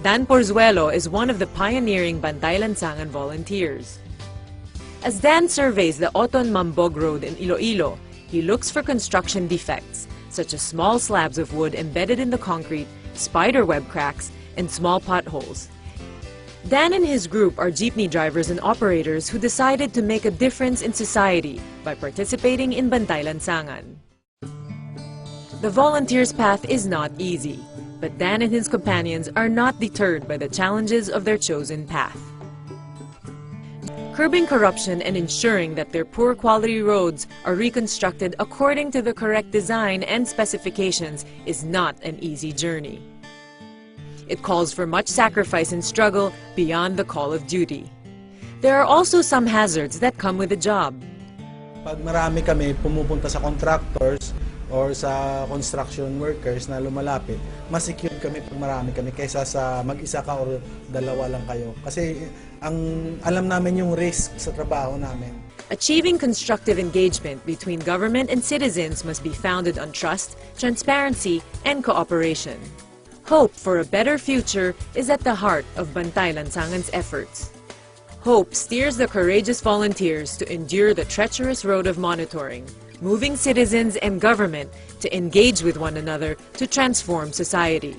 Dan Porzuelo is one of the pioneering Bantay Lansangan volunteers. As Dan surveys the Oton Mambog Road in Iloilo, he looks for construction defects, such as small slabs of wood embedded in the concrete, spider web cracks, and small potholes. Dan and his group are jeepney drivers and operators who decided to make a difference in society by participating in Bantay Lansangan. The volunteer's path is not easy, but Dan and his companions are not deterred by the challenges of their chosen path. Curbing corruption and ensuring that their poor quality roads are reconstructed according to the correct design and specifications is not an easy journey. It calls for much sacrifice and struggle beyond the call of duty. There are also some hazards that come with the job. Pag marami kami pumupunta sa contractors or sa construction workers na lumalapit, mas secure kami pag marami kami kaysa sa mag-isa ka o dalawa lang kayo. Kasi alam namin yung risk sa trabaho namin. Achieving constructive engagement between government and citizens must be founded on trust, transparency, and cooperation. Hope for a better future is at the heart of Bantay Lansangan's efforts. Hope steers the courageous volunteers to endure the treacherous road of monitoring, moving citizens and government to engage with one another to transform society.